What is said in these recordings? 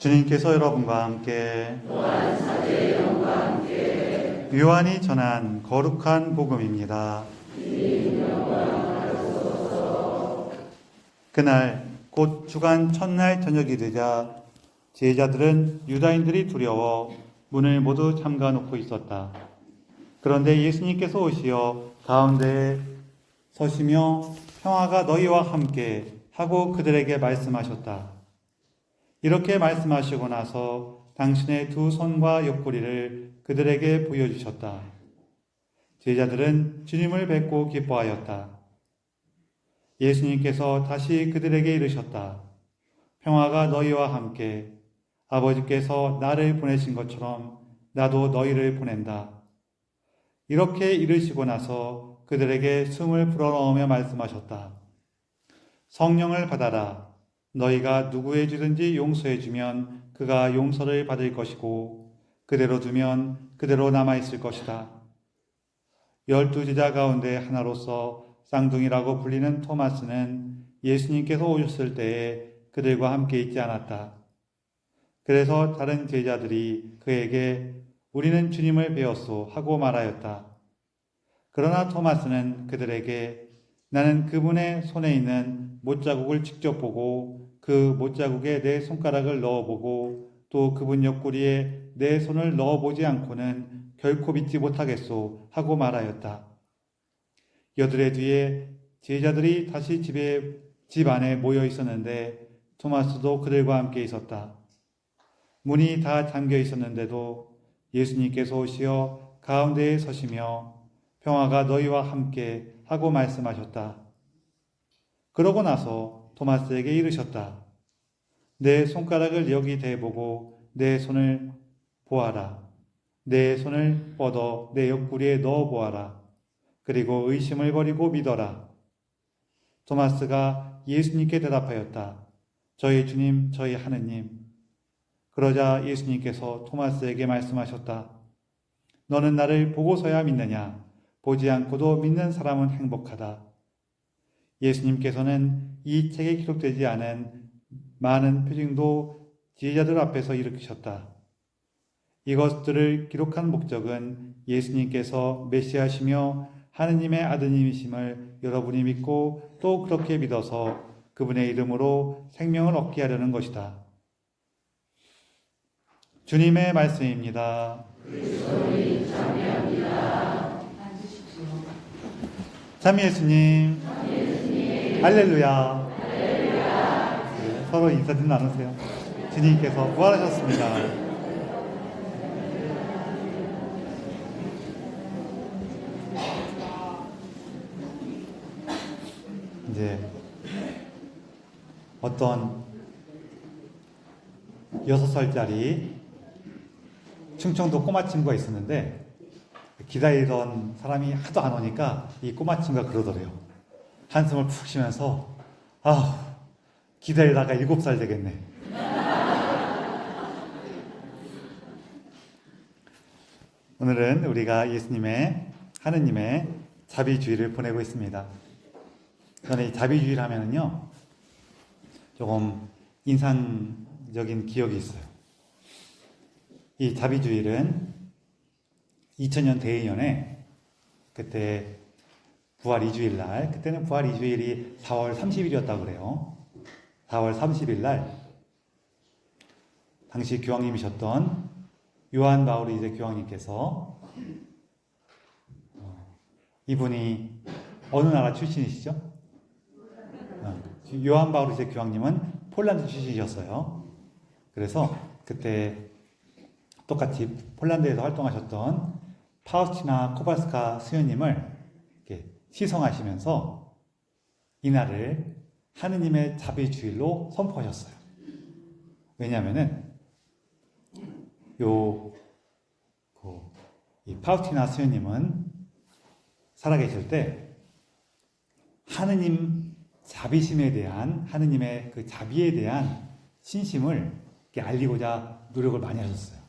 주님께서 여러분과 함께 요한이 전한 거룩한 복음입니다. 그날 곧 주간 첫날 저녁이 되자 제자들은 유다인들이 두려워 문을 모두 잠가 놓고 있었다. 그런데 예수님께서 오시어 가운데에 서시며 평화가 너희와 함께 하고 그들에게 말씀하셨다. 이렇게 말씀하시고 나서 당신의 두 손과 옆구리를 그들에게 보여주셨다. 제자들은 주님을 뵙고 기뻐하였다. 예수님께서 다시 그들에게 이르셨다. 평화가 너희와 함께. 아버지께서 나를 보내신 것처럼 나도 너희를 보낸다. 이렇게 이르시고 나서 그들에게 숨을 불어넣으며 말씀하셨다. 성령을 받아라. 너희가 누구에게든지 용서해주면 그가 용서를 받을 것이고 그대로 두면 그대로 남아있을 것이다. 12제자 가운데 하나로서 쌍둥이라고 불리는 토마스는 예수님께서 오셨을 때에 그들과 함께 있지 않았다. 그래서 다른 제자들이 그에게 우리는 주님을 배웠소 하고 말하였다. 그러나 토마스는 그들에게 나는 그분의 손에 있는 못자국을 직접 보고 그 못자국에 내 손가락을 넣어보고 또 그분 옆구리에 내 손을 넣어보지 않고는 결코 믿지 못하겠소 하고 말하였다. 여드레 뒤에 제자들이 다시 집 안에 모여 있었는데 토마스도 그들과 함께 있었다. 문이 다 잠겨 있었는데도 예수님께서 오시어 가운데에 서시며 평화가 너희와 함께 하고 말씀하셨다. 그러고 나서 토마스에게 이르셨다. 내 손가락을 여기 대보고 내 손을 보아라. 내 손을 뻗어 내 옆구리에 넣어 보아라. 그리고 의심을 버리고 믿어라. 토마스가 예수님께 대답하였다. 저희 주님, 저희 하느님. 그러자 예수님께서 토마스에게 말씀하셨다. 너는 나를 보고서야 믿느냐? 보지 않고도 믿는 사람은 행복하다. 예수님께서는 이 책에 기록되지 않은 많은 표징도 제자들 앞에서 일으키셨다. 이것들을 기록한 목적은 예수님께서 메시아시며 하느님의 아드님이심을 여러분이 믿고 또 그렇게 믿어서 그분의 이름으로 생명을 얻게 하려는 것이다. 주님의 말씀입니다. 참 예수님, 할렐루야. 네, 서로 인사 좀 나누세요. 주님께서 부활하셨습니다. 이제 어떤 6살짜리 충청도 꼬마 친구가 있었는데 기다리던 사람이 하도 안 오니까 이 꼬마 친구가 그러더래요. 한숨을 푹 쉬면서 기다리다가 7살 되겠네. 오늘은 우리가 예수님의 하느님의 자비주의를 보내고 있습니다. 저는 이 자비주의를 하면은요 조금 인상적인 기억이 있어요. 이 자비주일은 2000년 대의년에 그때 부활 2주일 날, 그때는 부활 2주일이 4월 30일이었다고 그래요. 4월 30일 날 당시 교황님이셨던 요한 바울 2세 교황님께서 이분이 어느 나라 출신이시죠? 요한 바울 2세 교황님은 폴란드 출신이셨어요. 그래서 그때 똑같이 폴란드에서 활동하셨던 파우스티나 코발스카 수녀님을 이렇게 시성하시면서 이날을 하느님의 자비주일로 선포하셨어요. 왜냐하면은 이 파우스티나 수녀님은 살아계실 때 하느님 자비심에 대한 하느님의 그 자비에 대한 신심을 알리고자 노력을 많이 하셨어요.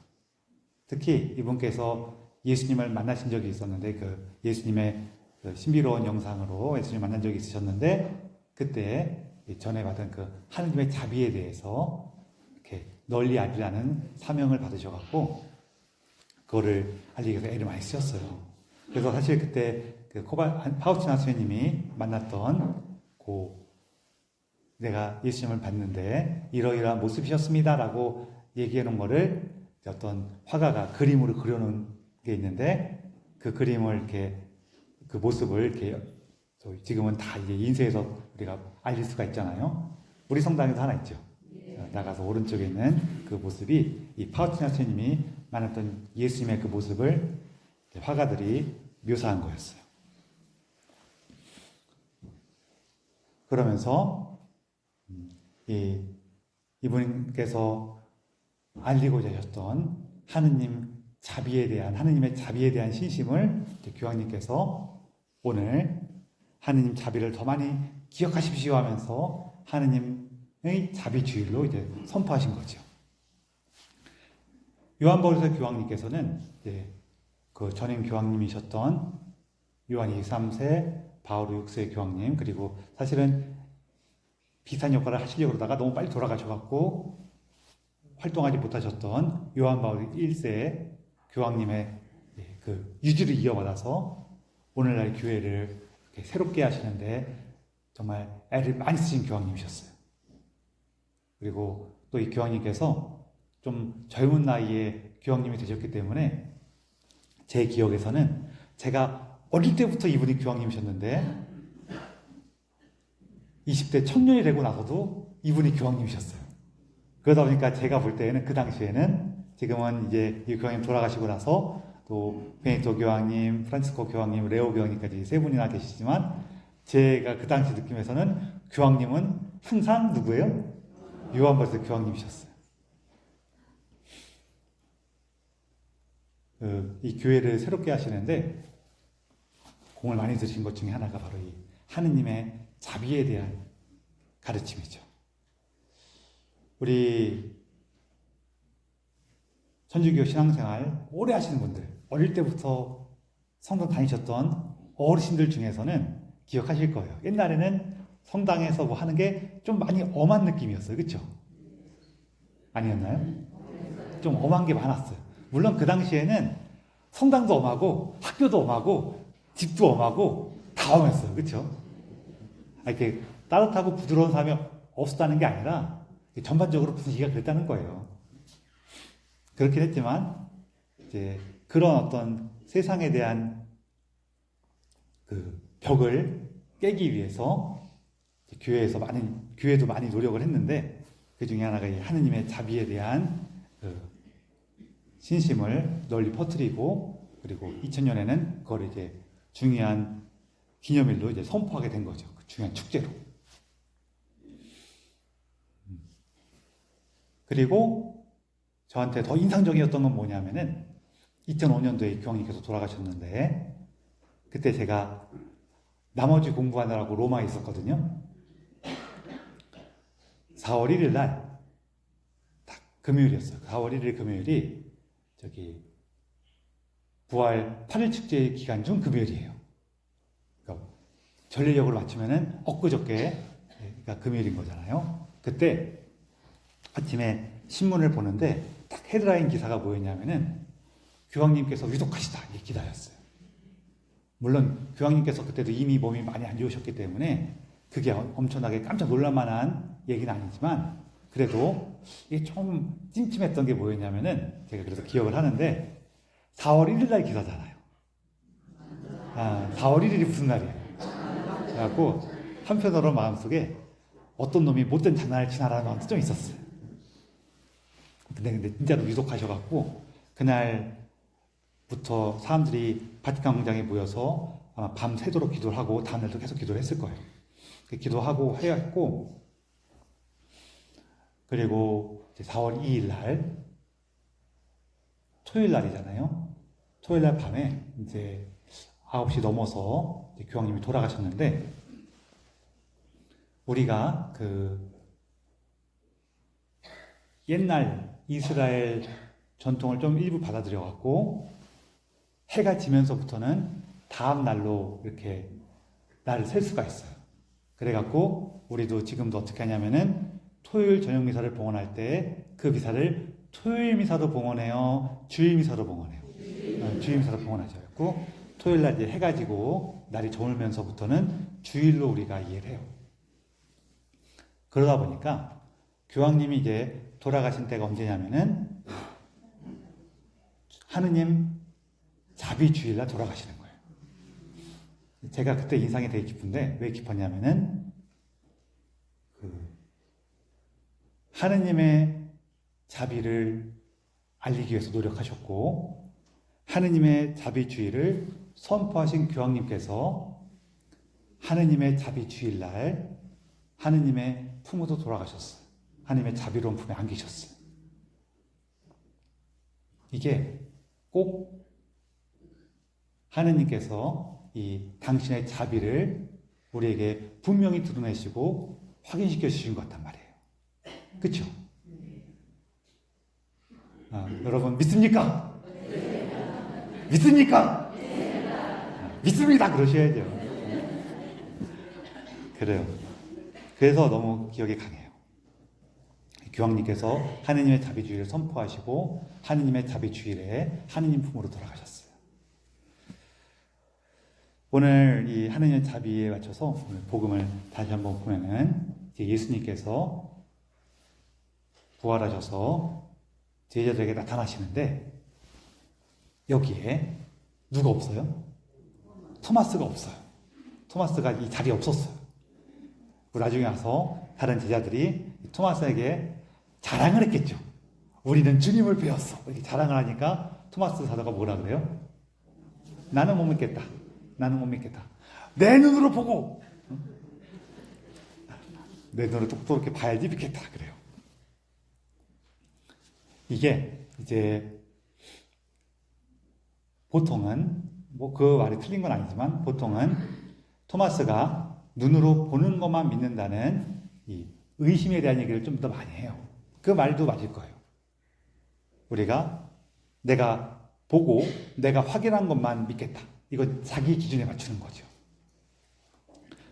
특히 이분께서 예수님을 만나신 적이 있었는데 그 예수님의 그 신비로운 영상으로 예수님 만난 적이 있으셨는데 그때 전에 받은 그 하느님의 자비에 대해서 이렇게 널리 알리라는 사명을 받으셔갖고 그거를 알리기 위해서 애를 많이 쓰셨어요. 그래서 사실 그때 그 파우스티나 선생님이 만났던 내가 예수님을 봤는데 이러이러한 모습이셨습니다라고 얘기해 놓은 거를 어떤 화가가 그림으로 그려놓은 게 있는데 그 그림을 이렇게 그 모습을 이렇게 지금은 다 이제 인쇄해서 우리가 알릴 수가 있잖아요. 우리 성당에도 하나 있죠. 나가서 오른쪽에 있는 그 모습이 이 파우스티나 선생님이 만났던 예수님의 그 모습을 화가들이 묘사한 거였어요. 그러면서 이분께서 알리고자 하셨던 하느님의 자비에 대한 신심을 교황님께서 오늘 하느님 자비를 더 많이 기억하십시오 하면서 하느님의 자비주의로 이제 선포하신 거죠. 요한 바울서 교황님께서는 그 전임 교황님이셨던 요한 23세, 바울 6세 교황님, 그리고 사실은 비슷한 역할을 하시려고 그러다가 너무 빨리 돌아가셔갖고 활동하지 못하셨던 요한 바울 1세 교황님의 그 유지를 이어받아서 오늘날 교회를 새롭게 하시는데 정말 애를 많이 쓰신 교황님이셨어요. 그리고 또 이 교황님께서 좀 젊은 나이에 교황님이 되셨기 때문에 제 기억에서는 제가 어릴 때부터 이분이 교황님이셨는데 20대 청년이 되고 나서도 이분이 교황님이셨어요. 그러다 보니까 제가 볼 때에는 그 당시에는 지금은 이제 이 교황님 돌아가시고 나서 또 베네토 교황님, 프란치스코 교황님, 레오 교황님까지 세 분이나 계시지만 제가 그 당시 느낌에서는 교황님은 항상 누구예요? 요한 바울서 교황님이셨어요. 이 교회를 새롭게 하시는데 공을 많이 들으신 것 중에 하나가 바로 이 하느님의 자비에 대한 가르침이죠. 우리 천주교 신앙생활 오래 하시는 분들, 어릴 때부터 성당 다니셨던 어르신들 중에서는 기억하실 거예요. 옛날에는 성당에서 뭐 하는 게 좀 많이 엄한 느낌이었어요. 그렇죠? 아니었나요? 좀 엄한 게 많았어요. 물론 그 당시에는 성당도 엄하고 학교도 엄하고 집도 엄하고 다 엄했어요. 그렇죠? 이렇게 따뜻하고 부드러운 삶이 없었다는 게 아니라 전반적으로 분위기가 그랬다는 거예요. 그렇긴 했지만 이제 그런 어떤 세상에 대한 그 벽을 깨기 위해서 교회도 많이 노력을 했는데 그 중에 하나가 하느님의 자비에 대한 그 신심을 널리 퍼뜨리고 그리고 2000년에는 그걸 이제 중요한 기념일로 이제 선포하게 된 거죠. 그 중요한 축제로. 그리고 저한테 더 인상적이었던 건 뭐냐면은 2005년도에 교황님께서 돌아가셨는데 그때 제가 나머지 공부하느라고 로마에 있었거든요. 4월 1일 날 딱 금요일이었어요. 4월 1일 금요일이 부활 8일 축제 기간 중 금요일이에요. 그러니까 전례력으로 맞추면은 엊그저께가 금요일인 거잖아요. 그때 아침에 신문을 보는데 딱 헤드라인 기사가 뭐였냐면은 교황님께서 위독하시다 이 기사였어요. 물론 교황님께서 그때도 이미 몸이 많이 안 좋으셨기 때문에 그게 엄청나게 깜짝 놀랄만한 얘기는 아니지만 그래도 이게 좀 찜찜했던 게 뭐였냐면은 제가 그래서 기억을 하는데 4월 1일 날 기사잖아요. 4월 1일이 무슨 날이에요? 그래갖고 한편으로 마음속에 어떤 놈이 못된 장난을 치나라는 마음도 좀 있었어요. 근데 진짜로 유독하셔갖고 그날부터 사람들이 바티칸 광장에 모여서 아마 밤 새도록 기도를 하고 다음날도 계속 기도를 했을 거예요. 기도하고 해왔고 그리고 4월 2일 날 토요일 날이잖아요. 토요일 날 밤에 이제 9시 넘어서 이제 교황님이 돌아가셨는데 우리가 그 옛날 이스라엘 전통을 좀 일부 받아들여 갖고 해가 지면서부터는 다음 날로 이렇게 날을 셀 수가 있어요. 그래 갖고 우리도 지금도 어떻게 하냐면은 토요일 저녁 미사를 봉헌할 때 그 미사를 토요일 미사도 봉헌해요? 주일 미사도 봉헌해요? 주일 미사도 봉헌하죠. 그리고 토요일 날 이제 해가지고 날이 저물면서부터는 주일로 우리가 이해를 해요. 그러다 보니까 교황님이 이제 돌아가신 때가 언제냐면은 하느님 자비 주일날 돌아가시는 거예요. 제가 그때 인상이 되게 깊은데 왜 깊었냐면은 하느님의 자비를 알리기 위해서 노력하셨고 하느님의 자비 주일을 선포하신 교황님께서 하느님의 자비 주일날 하느님의 품으로 돌아가셨어요. 하느님의 자비로운 품에 안기셨어요. 이게 꼭 하느님께서 이 당신의 자비를 우리에게 분명히 드러내시고 확인시켜 주신 것 같단 말이에요. 그렇죠? 여러분 믿습니까? 믿습니까? 믿습니다. 그러셔야죠. 그래요. 그래서 너무 기억에 강해요. 교황님께서 하느님의 자비주의를 선포하시고 하느님의 자비주일에 하느님 품으로 돌아가셨어요. 오늘 이 하느님의 자비에 맞춰서 오늘 복음을 다시 한번 보면은 예수님께서 부활하셔서 제자들에게 나타나시는데 여기에 누가 없어요? 토마스가 없어요. 토마스가 이 자리에 없었어요. 나중에 와서 다른 제자들이 토마스에게 자랑을 했겠죠. 우리는 주님을 배웠어. 이렇게 자랑을 하니까 토마스 사도가 뭐라 그래요? 나는 못 믿겠다. 나는 못 믿겠다. 내 눈으로 보고 내 눈으로 똑똑하게 봐야지 믿겠다. 그래요. 이게 이제 보통은 뭐 그 말이 틀린 건 아니지만 보통은 토마스가 눈으로 보는 것만 믿는다는 이 의심에 대한 얘기를 좀 더 많이 해요. 그 말도 맞을 거예요. 우리가 내가 보고 내가 확인한 것만 믿겠다. 이건 자기 기준에 맞추는 거죠.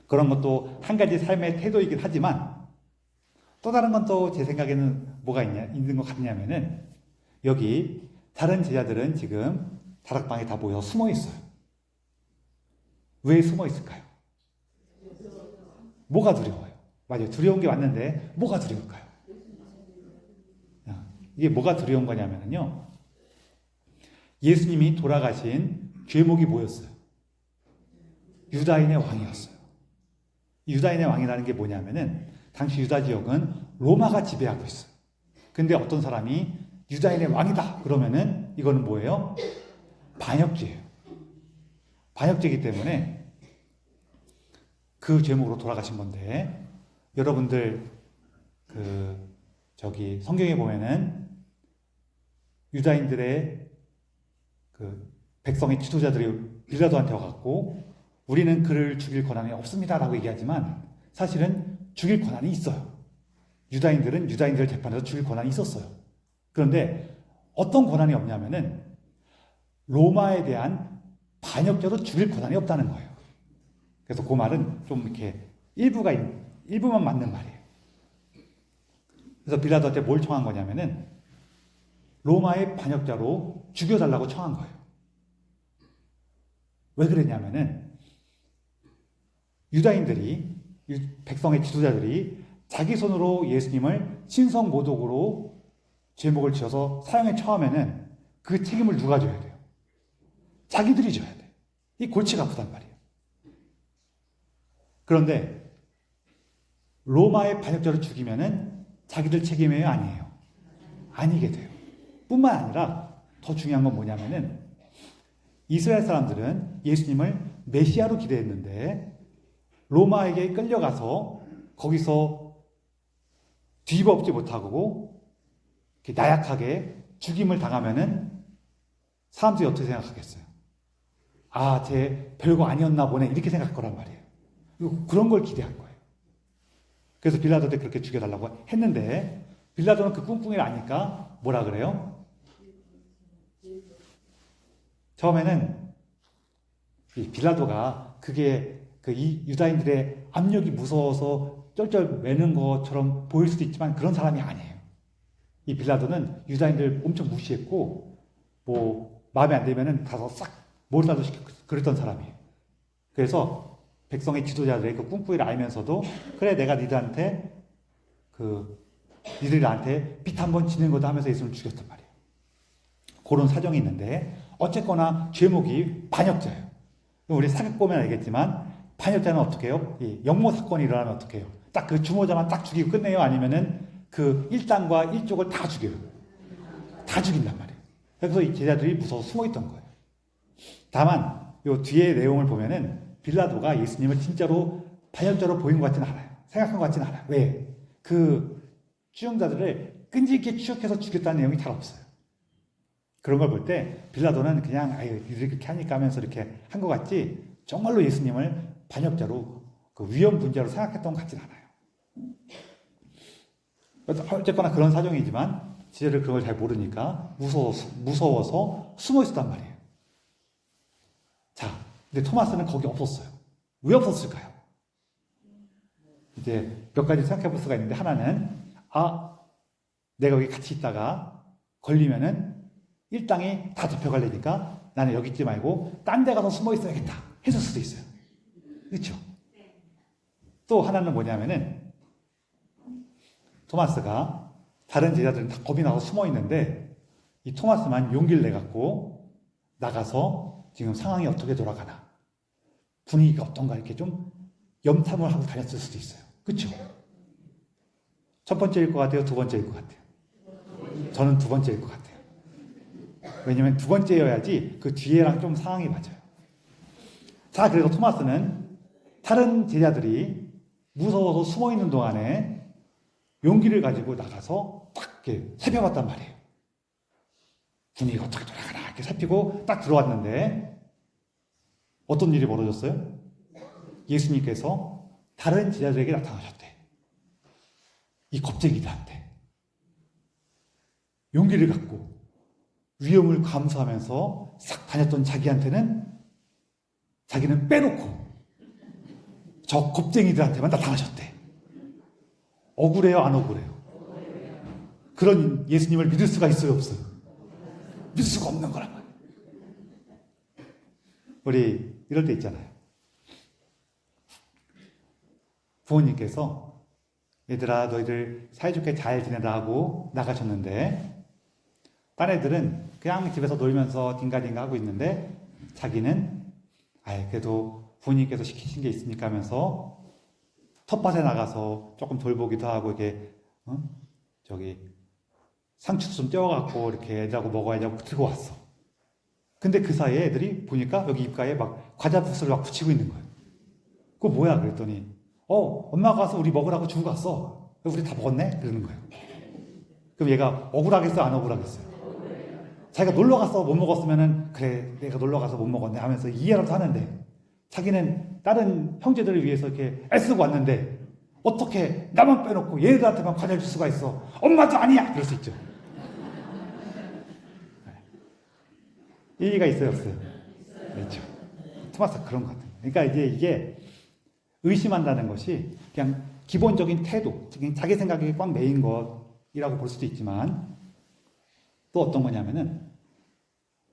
그런 것도 한 가지 삶의 태도이긴 하지만 또 다른 건 또 제 생각에는 뭐가 있는 것 같냐면은 여기 다른 제자들은 지금 다락방에 다 모여 숨어 있어요. 왜 숨어 있을까요? 뭐가 두려워요? 맞아요. 두려운 게 왔는데 뭐가 두려울까요? 이게 뭐가 두려운 거냐면요. 예수님이 돌아가신 죄목이 뭐였어요? 유다인의 왕이었어요. 유다인의 왕이라는 게 뭐냐면은 당시 유다 지역은 로마가 지배하고 있어요. 근데 어떤 사람이 유다인의 왕이다 그러면은 이거는 뭐예요? 반역죄예요. 반역죄이기 때문에 그 죄목으로 돌아가신 건데 여러분들 성경에 보면은 유다인들의 백성의 지도자들이 빌라도한테 와갖고 우리는 그를 죽일 권한이 없습니다라고 얘기하지만 사실은 죽일 권한이 있어요. 유다인들은 유다인들 재판에서 죽일 권한이 있었어요. 그런데 어떤 권한이 없냐면은 로마에 대한 반역죄로 죽일 권한이 없다는 거예요. 그래서 그 말은 좀 이렇게 일부만 맞는 말이에요. 그래서 빌라도한테 뭘 청한 거냐면은 로마의 반역자로 죽여달라고 청한 거예요. 왜 그랬냐면은 유다인들이 백성의 지도자들이 자기 손으로 예수님을 신성모독으로 죄목을 지어서 사형에 처하면은 그 책임을 누가 져야 돼요? 자기들이 져야 돼. 이 골치가 아프단 말이에요. 그런데 로마의 반역자를 죽이면은 자기들 책임이에요? 아니에요? 아니게 돼요. 뿐만 아니라 더 중요한 건 뭐냐면은 이스라엘 사람들은 예수님을 메시아로 기대했는데 로마에게 끌려가서 거기서 뒤집어엎지 못하고 나약하게 죽임을 당하면은 사람들이 어떻게 생각하겠어요? 아, 쟤 별거 아니었나 보네 이렇게 생각할 거란 말이에요. 그런 걸 기대한 거예요. 그래서 빌라도한테 그렇게 죽여달라고 했는데 빌라도는 그 꿍꿍이를 아니까 뭐라 그래요? 처음에는 이 빌라도가 그게 이 유다인들의 압력이 무서워서 쩔쩔 매는 것처럼 보일 수도 있지만 그런 사람이 아니에요. 이 빌라도는 유다인들 엄청 무시했고 뭐 마음에 안 들면은 가서 싹 몰살도 시키고 그랬던 사람이에요. 그래서 백성의 지도자들의 그 꿍꿍이를 알면서도 그래 내가 니들한테 니들이 나한테 빚 한번 지는 거다 하면서 예수님을 죽였단 말이에요. 그런 사정이 있는데 어쨌거나 죄목이 반역자예요. 우리 사극 보면 알겠지만 반역자는 어떻게 해요? 영모 사건이 일어나면 어떻게 해요? 딱 그 주모자만 딱 죽이고 끝내요? 아니면은 그 일당과 일족을 다 죽여요? 다 죽인단 말이에요. 그래서 이 제자들이 무서워서 숨어 있던 거예요. 다만 요 뒤에 내용을 보면은 빌라도가 예수님을 진짜로 반역자로 보인 것 같지는 않아요. 생각한 것 같지는 않아요. 왜? 그 추종자들을 끈질기게 추적해서 죽였다는 내용이 잘 없어요. 그런 걸 볼 때 빌라도는 그냥 아유 이들이 그렇게 하니까 하면서 이렇게 한 것 같지 정말로 예수님을 반역자로 위험 분자로 생각했던 것 같지는 않아요. 어쨌거나 그런 사정이지만 지혜를 그걸 잘 모르니까 무서워서 숨어 있었단 말이에요. 자, 근데 토마스는 거기 없었어요. 왜 없었을까요? 이제 몇 가지 생각해 볼 수가 있는데 하나는 내가 여기 같이 있다가 걸리면은 일당이 다 잡혀갈래니까 나는 여기 있지 말고 딴 데 가서 숨어 있어야겠다 했을 수도 있어요. 그렇죠? 또 하나는 뭐냐면은 토마스가 다른 제자들은 다 겁이 나서 숨어 있는데 이 토마스만 용기를 내갖고 나가서 지금 상황이 어떻게 돌아가나 분위기가 어떤가 이렇게 좀 염탐을 하고 다녔을 수도 있어요. 그렇죠? 첫 번째일 것 같아요? 두 번째일 것 같아요? 저는 두 번째일 것 같아요. 왜냐면 두 번째여야지 그 뒤에랑 좀 상황이 맞아요. 자, 그래서 토마스는 다른 제자들이 무서워서 숨어 있는 동안에 용기를 가지고 나가서 딱 이렇게 살펴봤단 말이에요. 분위기가 어떻게 돌아가나 이렇게 살피고 딱 들어왔는데 어떤 일이 벌어졌어요? 예수님께서 다른 제자들에게 나타나셨대. 이 겁쟁이들한테 용기를 갖고 위험을 감수하면서 싹 다녔던 자기한테는 자기는 빼놓고 저 겁쟁이들한테만 나타나셨대. 억울해요? 안 억울해요? 그런 예수님을 믿을 수가 있어요? 없어요? 믿을 수가 없는 거란 말이에요. 우리 이럴 때 있잖아요. 부모님께서 얘들아 너희들 사이좋게 잘 지내라 하고 나가셨는데 딴 애들은 그냥 집에서 놀면서 딩가딩가 하고 있는데 자기는 그래도 부모님께서 시키신 게 있으니까 하면서 텃밭에 나가서 조금 돌보기도 하고 이렇게 상추도 좀 떼어갖고 이렇게 애들하고 먹어야지 하고 들고 왔어. 근데 그 사이에 애들이 보니까 여기 입가에 막 과자 부스를 막 붙이고 있는 거예요. 그거 뭐야? 그랬더니 엄마가 와서 우리 먹으라고 주고 갔어. 우리 다 먹었네? 그러는 거예요. 그럼 얘가 억울하겠어요? 안 억울하겠어요? 자기가 놀러 가서 못 먹었으면은 그래 내가 놀러 가서 못 먹었네 하면서 이해라도 하는데 자기는 다른 형제들을 위해서 이렇게 애쓰고 왔는데 어떻게 나만 빼놓고 얘들한테만 과자를 줄 수가 있어? 엄마도 아니야! 그럴 수 있죠. 일리가 있어요? 없어요? 그렇죠. 토마스가 그런 것 같아요. 그러니까 이제 이게 의심한다는 것이 그냥 기본적인 태도, 자기 생각이 꽉 매인 것이라고 볼 수도 있지만 또 어떤 거냐면은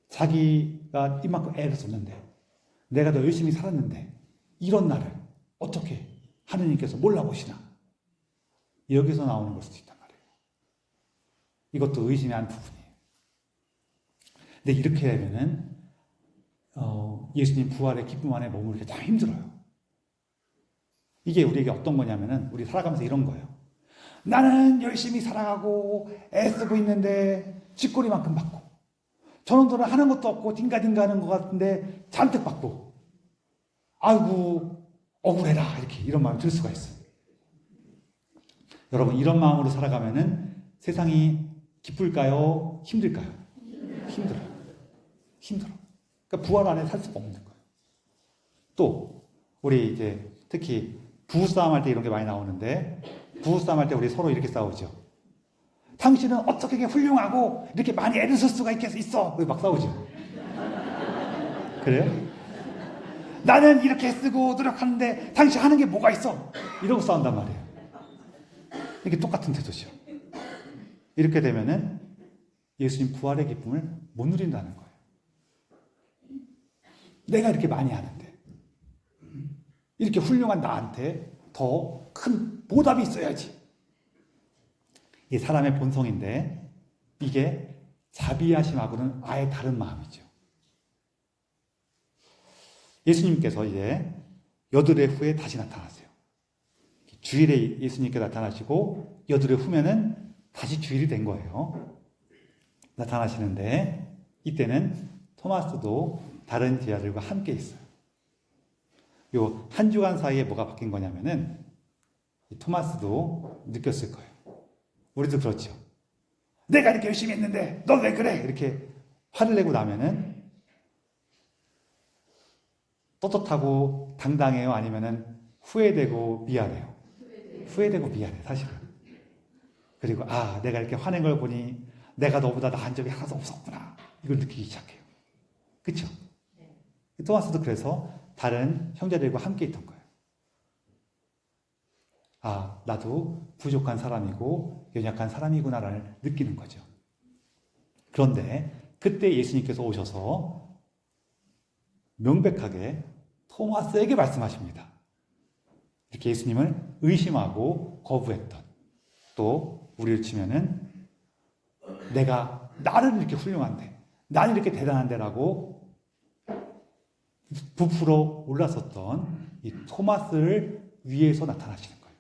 자기가 이만큼 애를 썼는데 내가 더 열심히 살았는데 이런 나를 어떻게 하느님께서 몰라보시나 여기서 나오는 걸 수도 있단 말이에요. 이것도 의심의 한 부분이에요. 근데 이렇게 되면은 예수님 부활의 기쁨 안에 머무르기 참 힘들어요. 이게 우리에게 어떤 거냐면은 우리 살아가면서 이런 거예요. 나는 열심히 살아가고 애쓰고 있는데 쥐꼬리만큼 받고 저놈들은 하는 것도 없고 딩가딩가 하는 것 같은데 잔뜩 받고 아이고 억울해라 이렇게 이런 마음이 들 수가 있어요. 여러분 이런 마음으로 살아가면은 세상이 기쁠까요? 힘들까요? 힘들어요. 그러니까 부활 안에 살 수가 없는 거예요. 또 우리 이제 특히 부부싸움 할 때 이런 게 많이 나오는데 부부싸움 할 때 우리 서로 이렇게 싸우죠. 당신은 어떻게 이렇게 훌륭하고 이렇게 많이 애를 쓸 수가 있어? 막 싸우죠. 그래요? 나는 이렇게 쓰고 노력하는데 당신 하는 게 뭐가 있어? 이러고 싸운단 말이에요. 이게 똑같은 태도죠. 이렇게 되면은 예수님 부활의 기쁨을 못 누린다는 거예요. 내가 이렇게 많이 하는데, 이렇게 훌륭한 나한테 더 큰 보답이 있어야지. 이게 사람의 본성인데, 이게 자비하심하고는 아예 다른 마음이죠. 예수님께서 이제 여드레 후에 다시 나타나세요. 주일에 예수님께 나타나시고 여드레 후면은 다시 주일이 된 거예요. 나타나시는데 이때는 토마스도 다른 제자들과 함께 있어요. 요 한 주간 사이에 뭐가 바뀐 거냐면은 토마스도 느꼈을 거예요. 우리도 그렇죠. 내가 이렇게 열심히 했는데 너 왜 그래? 이렇게 화를 내고 나면은 떳떳하고 당당해요? 아니면은 후회되고 미안해요? 후회되고 미안해, 사실은. 그리고 내가 이렇게 화낸 걸 보니 내가 너보다 나은 적이 하나도 없었구나, 이걸 느끼기 시작해요. 그렇죠? 토마스도 그래서 다른 형제들과 함께 있던 거예요. 나도 부족한 사람이고 연약한 사람이구나를 느끼는 거죠. 그런데 그때 예수님께서 오셔서 명백하게 토마스에게 말씀하십니다. 이렇게 예수님을 의심하고 거부했던, 또 우리를 치면은 나는 이렇게 훌륭한데, 나는 이렇게 대단한데라고 부풀어 올랐었던 이 토마스를 위해서 나타나시는 거예요.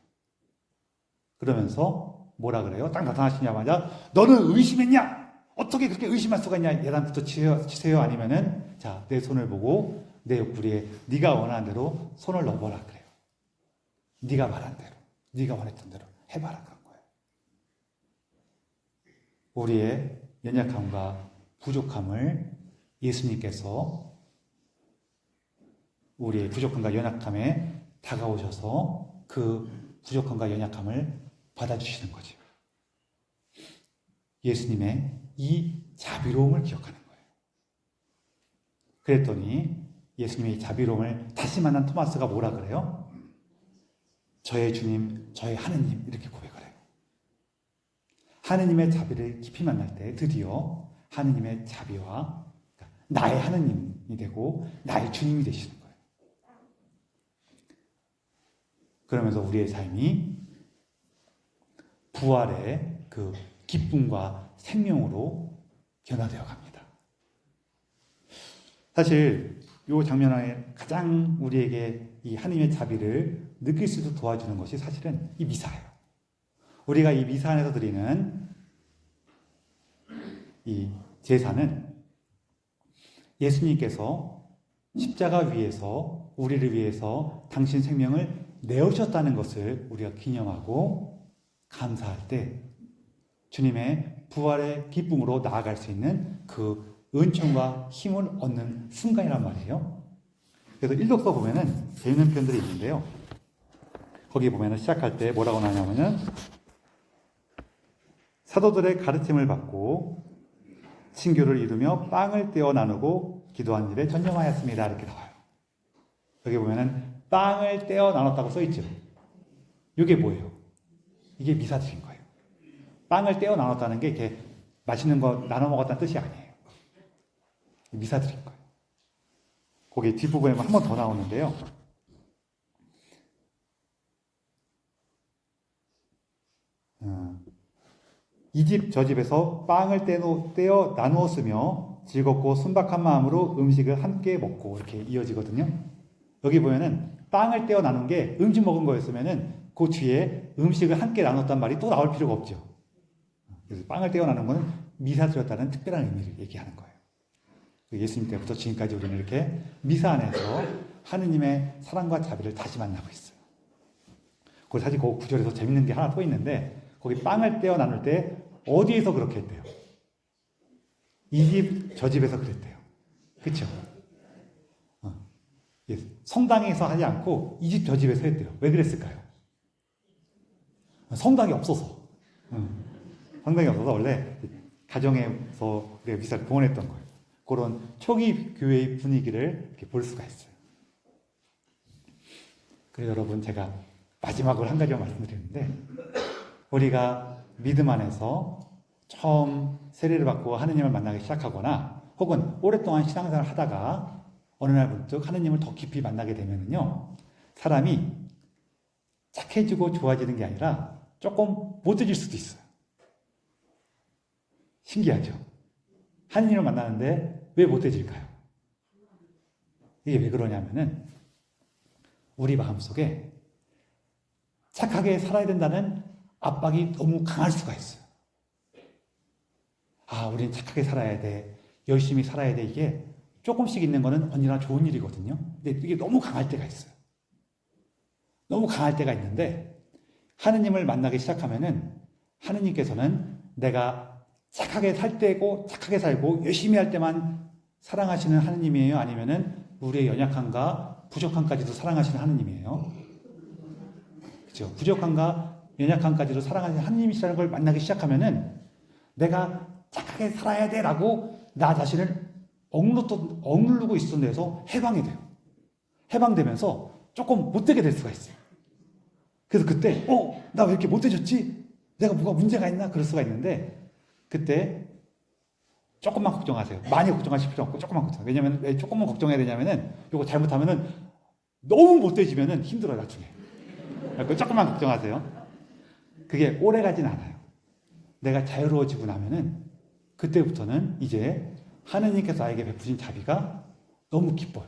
그러면서 뭐라 그래요? 딱 나타나시냐마자 너는 의심했냐? 어떻게 그렇게 의심할 수가 있냐? 예단부터 치세요. 아니면은 내 손을 보고 내 옆구리에 네가 원하는 대로 손을 넣어보라 그래요. 네가 말한 대로, 네가 원했던 대로 해봐라 그런 거예요. 우리의 연약함과 부족함을 예수님께서 우리의 부족함과 연약함에 다가오셔서 그 부족함과 연약함을 받아주시는 거죠. 예수님의 이 자비로움을 기억하는 거예요. 그랬더니 예수님의 이 자비로움을 다시 만난 토마스가 뭐라 그래요? 저의 주님, 저의 하느님, 이렇게 고백을 해요. 하느님의 자비를 깊이 만날 때 드디어 하느님의 자비와 나의 하느님이 되고 나의 주님이 되시는 거예요. 그러면서 우리의 삶이 부활의 그 기쁨과 생명으로 변화되어 갑니다. 사실 이 장면 안에 가장 우리에게 이 하나님의 자비를 느낄 수 있도록 도와주는 것이 사실은 이 미사예요. 우리가 이 미사 안에서 드리는 이 제사는 예수님께서 십자가 위에서 우리를 위해서 당신 생명을 내어주셨다는 것을 우리가 기념하고 감사할 때 주님의 부활의 기쁨으로 나아갈 수 있는 그 은총과 힘을 얻는 순간이란 말이에요. 그래서 일독서 보면은 재밌는 표현들이 있는데요. 거기 보면은 시작할 때 뭐라고 나냐면은 사도들의 가르침을 받고 친교를 이루며 빵을 떼어 나누고 기도한 일에 전념하였습니다. 이렇게 나와요. 여기 보면은 빵을 떼어 나눴다고 써 있죠. 이게 뭐예요? 이게 미사드린 거예요. 빵을 떼어 나눴다는 게 이렇게 맛있는 거 나눠 먹었다는 뜻이 아니에요. 미사드린 거예요. 거기 뒷부분에 한 번 더 나오는데요. 이 집 저 집에서 빵을 떼어 나누었으며 즐겁고 순박한 마음으로 음식을 함께 먹고, 이렇게 이어지거든요. 여기 보면은 빵을 떼어 나눈 게 음식 먹은 거였으면은 그 뒤에 음식을 함께 나눴단 말이 또 나올 필요가 없죠. 그래서 빵을 떼어 나눈 거는 미사드렸다는 특별한 의미를 얘기하는 거예요. 예수님 때부터 지금까지 우리는 이렇게 미사 안에서 하느님의 사랑과 자비를 다시 만나고 있어요. 그리고 사실 그 구절에서 재밌는 게 하나 또 있는데, 거기 빵을 떼어 나눌 때 어디에서 그렇게 했대요? 이 집 저 집에서 그랬대요. 그렇죠? 성당에서 하지 않고 이 집 저 집에서 했대요. 왜 그랬을까요? 성당이 없어서. 성당이 없어서 원래 가정에서 우리가 미사를 봉헌했던 거예요. 그런 초기 교회의 분위기를 이렇게 볼 수가 있어요. 그래서 여러분, 제가 마지막으로 한 가지만 말씀드리는데, 우리가 믿음 안에서 처음 세례를 받고 하느님을 만나기 시작하거나 혹은 오랫동안 신앙생활을 하다가 어느 날 문득 하느님을 더 깊이 만나게 되면요, 사람이 착해지고 좋아지는 게 아니라 조금 못해질 수도 있어요. 신기하죠? 하느님을 만나는데 왜 못해질까요? 이게 왜 그러냐면은 우리 마음속에 착하게 살아야 된다는 압박이 너무 강할 수가 있어요. 아, 우리는 착하게 살아야 돼. 열심히 살아야 돼. 이게 조금씩 있는 거는 언제나 좋은 일이거든요. 근데 이게 너무 강할 때가 있어요. 너무 강할 때가 있는데 하느님을 만나기 시작하면은 하느님께서는 내가 착하게 살 때고 착하게 살고 열심히 할 때만 사랑하시는 하느님이에요? 아니면은 우리의 연약함과 부족함까지도 사랑하시는 하느님이에요? 그렇죠? 부족함과 연약함까지도 사랑하시는 하느님이시라는 걸 만나기 시작하면은 내가 착하게 살아야 돼 라고 나 자신을 억누르고 있었던 데서 해방이 돼요. 해방되면서 조금 못되게 될 수가 있어요. 그래서 그때 나 왜 이렇게 못해졌지? 내가 뭐가 문제가 있나? 그럴 수가 있는데 그때 조금만 걱정하세요. 많이 걱정하실 필요 없고 조금만 걱정. 왜냐면 왜 조금만 걱정해야 되냐면은 이거 잘못하면은 너무 못돼지면은 힘들어요, 나중에. 그러니까 조금만 걱정하세요. 그게 오래 가진 않아요. 내가 자유로워지고 나면은 그때부터는 이제 하느님께서 나에게 베푸신 자비가 너무 기뻐요.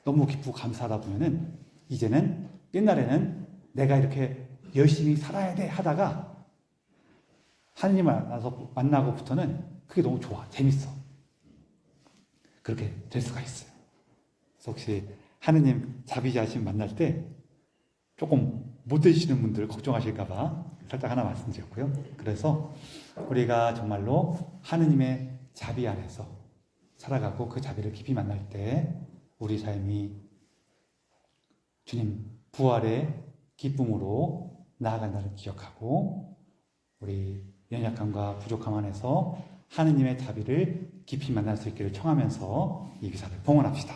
너무 기쁘고 감사하다 보면은 이제는 옛날에는 내가 이렇게 열심히 살아야 돼 하다가 하느님을 만나고부터는 그게 너무 좋아, 재밌어. 그렇게 될 수가 있어요. 그래서 혹시 하느님 자비자신 만날 때 조금 못 되시는 분들 걱정하실까봐 살짝 하나 말씀드렸고요. 그래서 우리가 정말로 하느님의 자비 안에서 살아가고 그 자비를 깊이 만날 때 우리 삶이 주님 부활의 기쁨으로 나아간다는 기억하고 우리 연약함과 부족함 안에서 하느님의 자비를 깊이 만날 수 있기를 청하면서 이 기사를 봉헌합시다.